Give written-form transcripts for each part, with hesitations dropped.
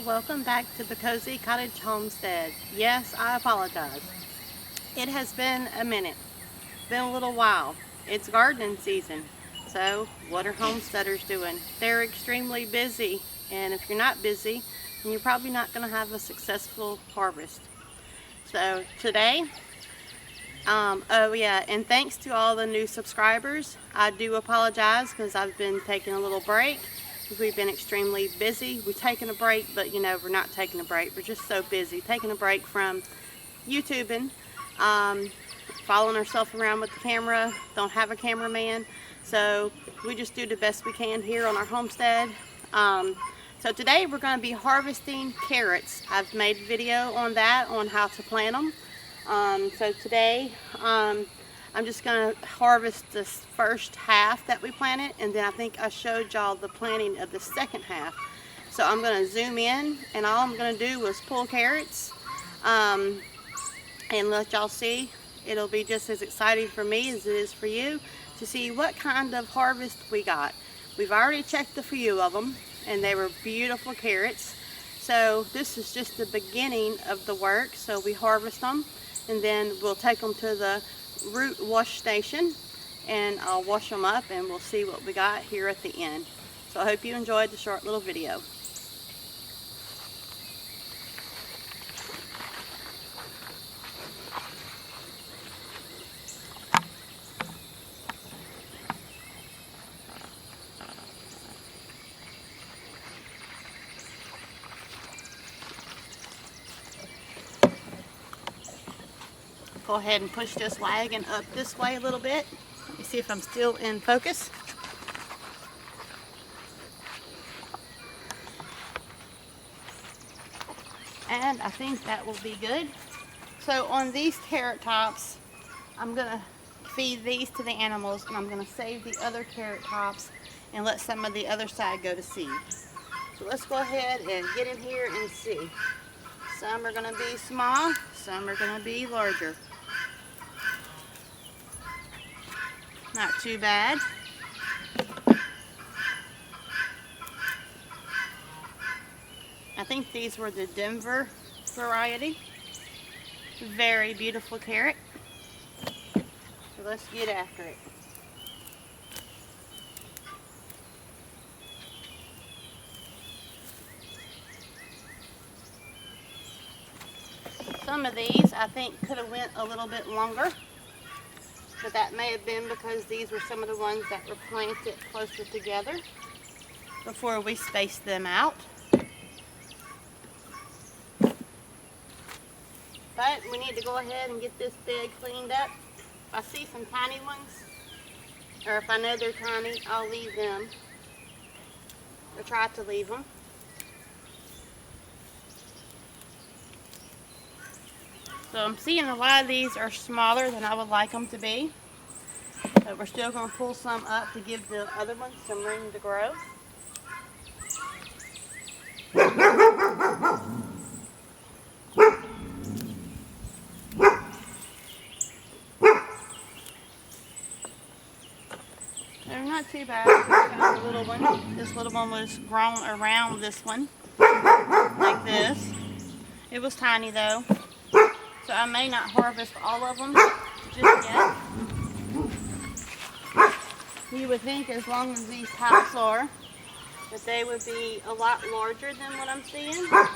Welcome back to the Cozy Cottage Homestead. Yes, I apologize. It has been a minute, been a little while. It's gardening season. So what are homesteaders doing? They're extremely busy, and if you're not busy, then you're probably not going to have a successful harvest. So today, oh yeah, and thanks to all the new subscribers. I do apologize because I've been taking a little break. We've been extremely busy. We've taken a break, but you know, we're not taking a break. We're just so busy. Taking a break from YouTubing, following ourselves around with the camera. Don't have a cameraman. So we just do the best we can here on our homestead. So today we're going to be harvesting carrots. I've made a video on that, on how to plant them. So today, I'm just going to harvest this first half that we planted, and then I think I showed y'all the planting of the second half. So I'm going to zoom in, and all I'm going to do is pull carrots and let y'all see. It'll be just as exciting for me as it is for you to see what kind of harvest we got. We've already checked a few of them, and they were beautiful carrots. So this is just the beginning of the work. So we harvest them, and then we'll take them to the root wash station, and I'll wash them up, and we'll see what we got here at the end. So I hope you enjoyed the short little video. Go ahead and push this wagon up this way a little bit. Let me see if I'm still in focus. And I think that will be good. So on these carrot tops, I'm going to feed these to the animals, and I'm going to save the other carrot tops and let some of the other side go to seed. So let's go ahead and get in here and see. Some are going to be small, some are going to be larger. Not too bad. I think these were the Denver variety. Very beautiful carrot. So let's get after it. Some of these I think could have went a little bit longer, but that may have been because these were some of the ones that were planted closer together before we spaced them out. But we need to go ahead and get this bed cleaned up. If I see some tiny ones, or if I know they're tiny, I'll leave them, or try to leave them. So I'm seeing a lot of these are smaller than I would like them to be. But we're still going to pull some up to give the other ones some room to grow. They're not too bad. Got a little one. This little one was grown around this one, like this. It was tiny though. So I may not harvest all of them just yet. You would think as long as these tops are, that they would be a lot larger than what I'm seeing. So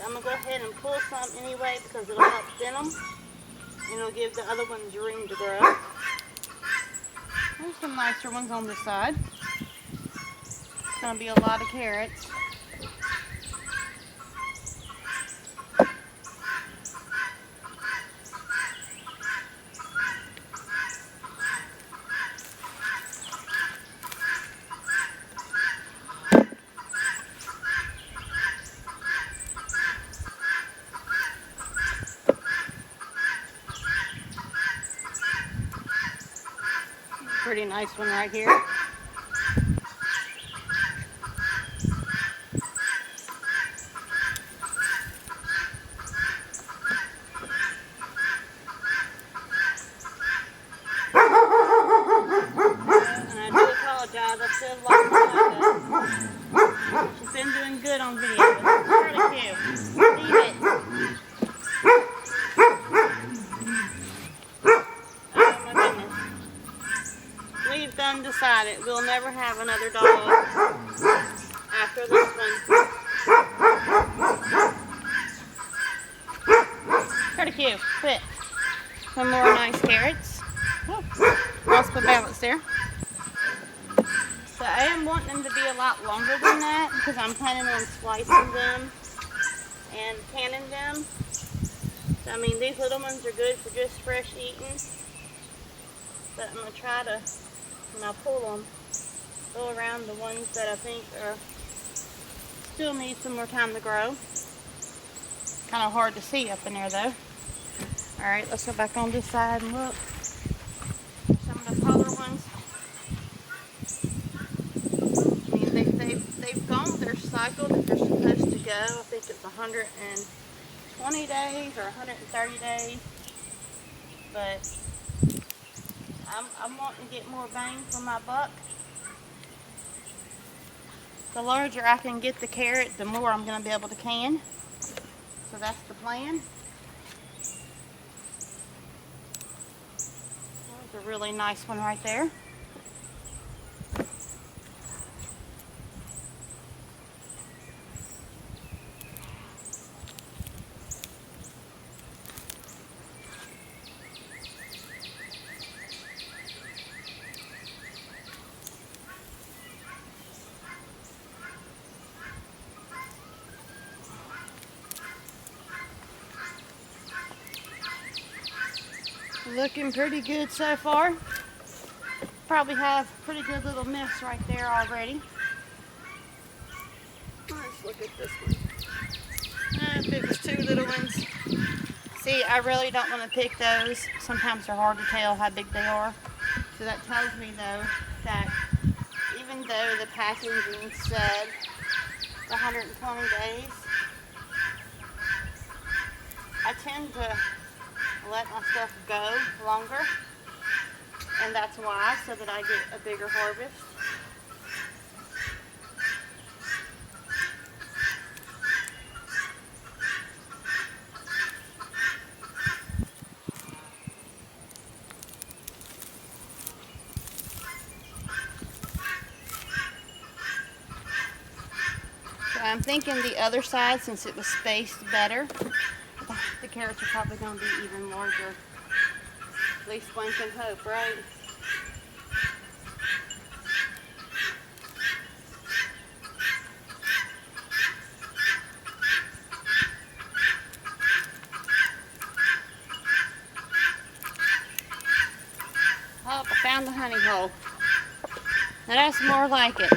I'm going to go ahead and pull some anyway because it'll help thin them. And it'll give the other ones room to grow. There's some nicer ones on this side. It's going to be a lot of carrots. Pretty nice one right here. And I do apologize, I still lost my it on video. It's pretty cute. Leave it. Oh my goodness. We've done decided we'll never have another dog after this one. Pretty cute. Fit. Some more nice carrots. Lost my balance there. So I am wanting them to be a lot longer than that because I'm planning on slicing them and canning them. So I mean, these little ones are good for just fresh eating. But I'm going to try to, when I pull them, go around the ones that I think are still need some more time to grow. Kind of hard to see up in there though. Alright, let's go back on this side and look. Some of the taller ones. I mean, they've gone their cycle that they're supposed to go. I think it's 120 days or 130 days. But I'm wanting to get more bang for my buck. The larger I can get the carrot, the more I'm going to be able to can. So that's the plan. There's a really nice one right there. Looking pretty good so far. Probably have pretty good little mess right there already. Let's look at this one. If it was two little ones. See, I really don't want to pick those. Sometimes they're hard to tell how big they are. So that tells me though that even though the packaging said 120 days, I tend to let my stuff go longer, and that's why, so that I get a bigger harvest. So I'm thinking the other side, since it was spaced better, the carrots are probably going to be even larger. At least one can hope, right? Oh, I found the honey hole. Now that's more like it.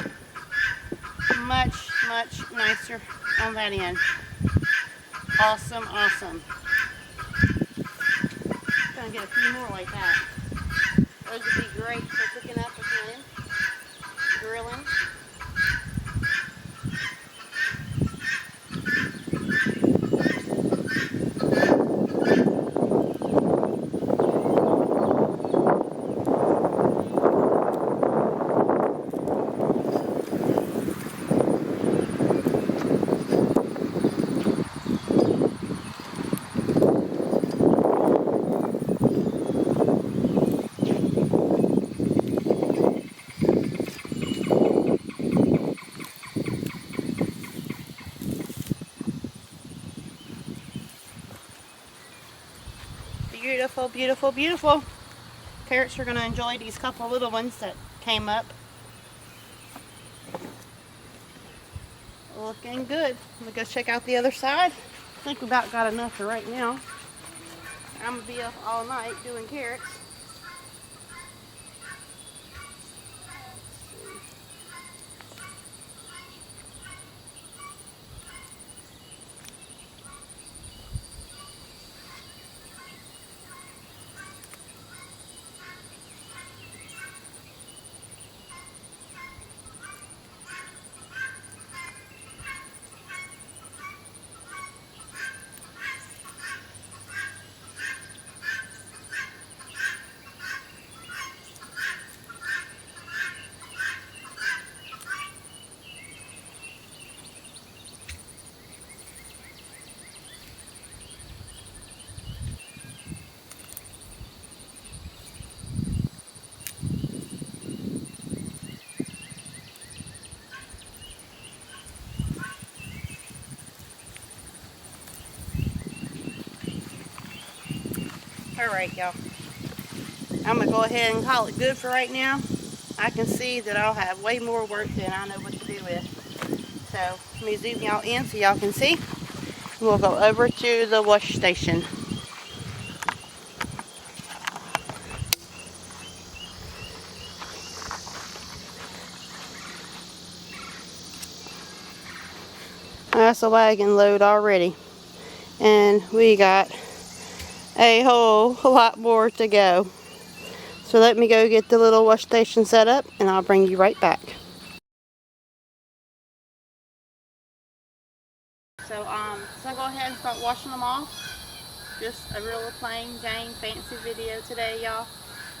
Much, much nicer on that end. Awesome, awesome. Gonna get a few more like that. Those would be great for cooking up again, grilling. Beautiful, beautiful, beautiful. Carrots are going to enjoy these couple little ones that came up. Looking good. I'm going to go check out the other side. I think we about got enough for right now. I'm going to be up all night doing carrots. Alright, y'all. I'm going to go ahead and call it good for right now. I can see that I'll have way more work than I know what to do with. So, let me zoom y'all in so y'all can see. We'll go over to the wash station. That's a wagon load already. And we got a whole lot more to go. So let me go get the little wash station set up and I'll bring you right back. So I'll go ahead and start washing them off. Just a real plain Jane fancy video today, y'all.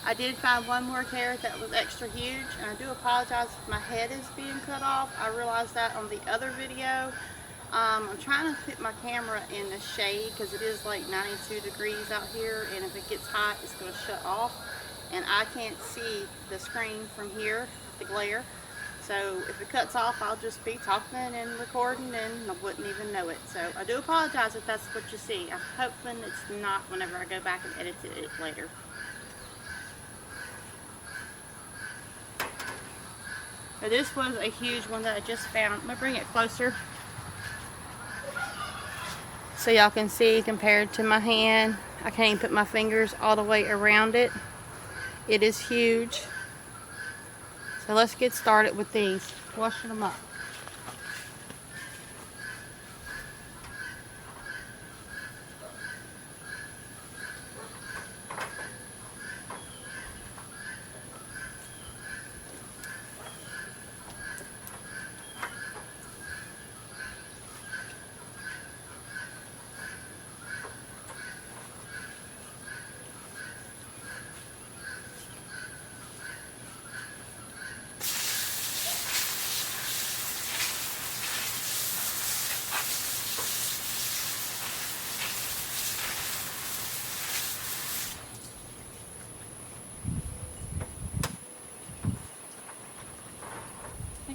I did find one more carrot that was extra huge, and I do apologize if my head is being cut off. I realized that on the other video. I'm trying to put my camera in the shade because it is like 92 degrees out here, and if it gets hot, it's going to shut off. And I can't see the screen from here, the glare. So if it cuts off, I'll just be talking and recording and I wouldn't even know it. So I do apologize if that's what you see. I'm hoping it's not whenever I go back and edit it later. So this was a huge one that I just found. I'm going to bring it closer so y'all can see compared to my hand. I can't even put my fingers all the way around it. It is huge. So let's get started with these, washing them up.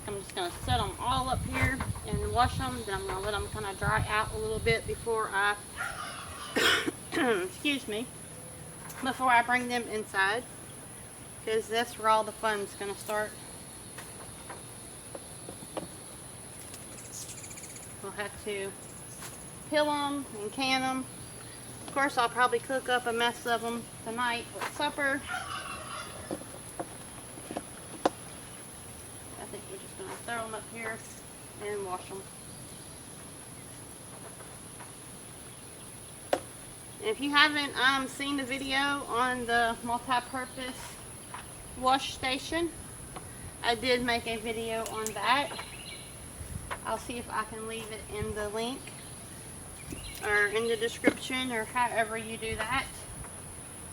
I'm just going to set them all up here and wash them. Then I'm going to let them kind of dry out a little bit before I, excuse me, before I bring them inside. Because that's where all the fun's going to start. We'll have to peel them and can them. Of course, I'll probably cook up a mess of them tonight with supper. Throw them up here and wash them. And if you haven't seen the video on the multi-purpose wash station, I did make a video on that. I'll see if I can leave it in the link or in the description or however you do that,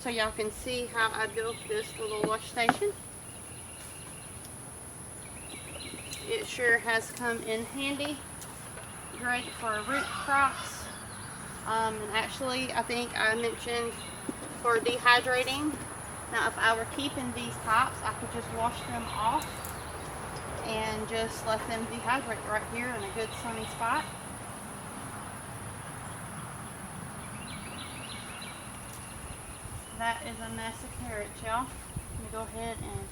so y'all can see how I built this little wash station. It sure has come in handy. Great for root crops. And actually, I think I mentioned for dehydrating. Now, if I were keeping these tops, I could just wash them off and just let them dehydrate right here in a good sunny spot. That is a mess of carrots, y'all. Let me go ahead and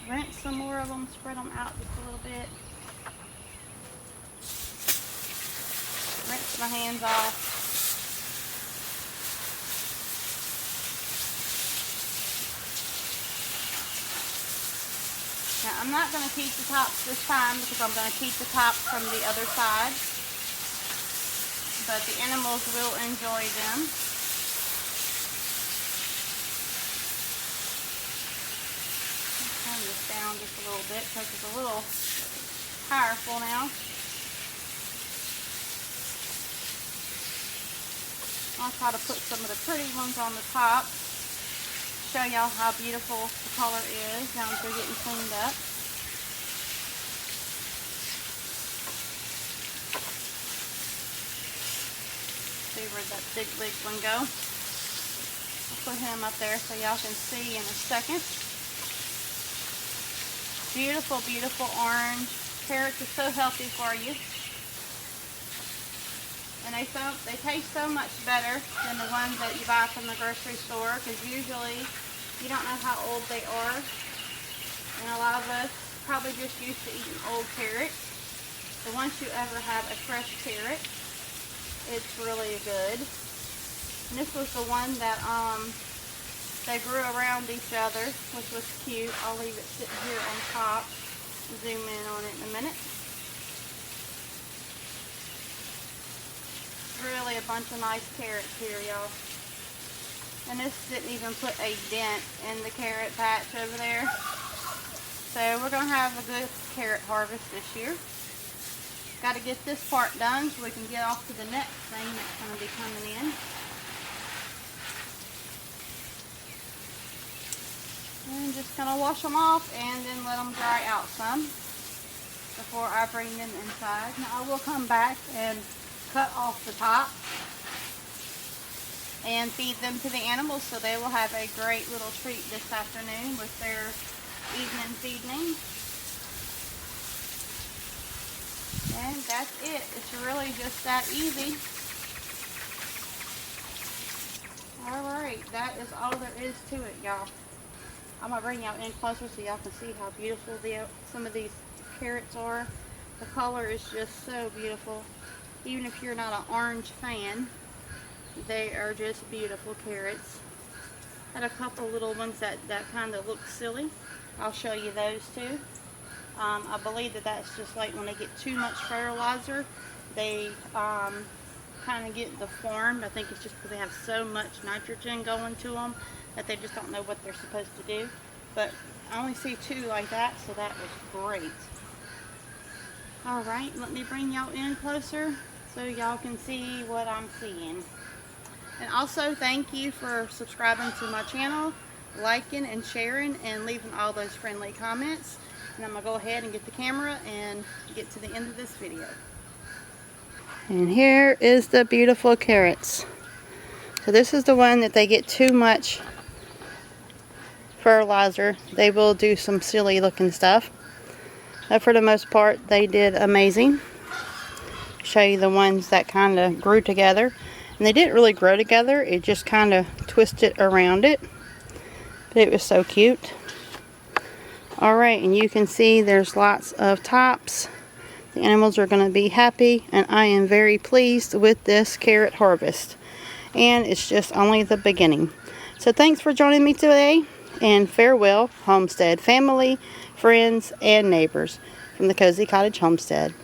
rinse some more of them, spread them out just a little bit. Rinse my hands off. Now I'm not going to keep the tops this time because I'm going to keep the tops from the other side. But the animals will enjoy them. This down just a little bit because it's a little powerful now. I'll try to put some of the pretty ones on the top. Show y'all how beautiful the color is now that they're getting cleaned up. See where that big one go? I'll put him up there so y'all can see in a second. Beautiful, beautiful orange. Carrots are so healthy for you. And they taste so much better than the ones that you buy from the grocery store, because usually you don't know how old they are. And a lot of us probably just used to eating old carrots. So once you ever have a fresh carrot, it's really good. And this was the one that they grew around each other, which was cute. I'll leave it sitting here on top. Zoom in on it in a minute. Really a bunch of nice carrots here, y'all. And this didn't even put a dent in the carrot patch over there. So we're going to have a good carrot harvest this year. Got to get this part done so we can get off to the next thing that's going to be coming in. And just going to wash them off and then let them dry out some before I bring them inside. Now I will come back and cut off the top and feed them to the animals, so they will have a great little treat this afternoon with their evening feeding. And that's it. It's really just that easy. Alright, that is all there is to it, y'all. I'm going to bring y'all in closer so y'all can see how beautiful some of these carrots are. The color is just so beautiful. Even if you're not an orange fan, they are just beautiful carrots. Had a couple little ones that kind of look silly. I'll show you those too. I believe that's just like when they get too much fertilizer, they kind of get deformed. I think it's just because they have so much nitrogen going to them that they just don't know what they're supposed to do. But I only see two like that, so that was great. Alright, let me bring y'all in closer so y'all can see what I'm seeing. And also thank you for subscribing to my channel, liking and sharing, and leaving all those friendly comments. And I'm going to go ahead and get the camera and get to the end of this video. And here is the beautiful carrots. So this is the one that they get too much fertilizer. They will do some silly looking stuff. But for the most part, they did amazing. Show you the ones that kind of grew together. And they didn't really grow together. It just kind of twisted around it. But it was so cute. Alright, and you can see there's lots of tops. The animals are going to be happy. And I am very pleased with this carrot harvest. And it's just only the beginning. So thanks for joining me today. And farewell, Homestead family, friends, and neighbors from the Cozy Cottage Homestead.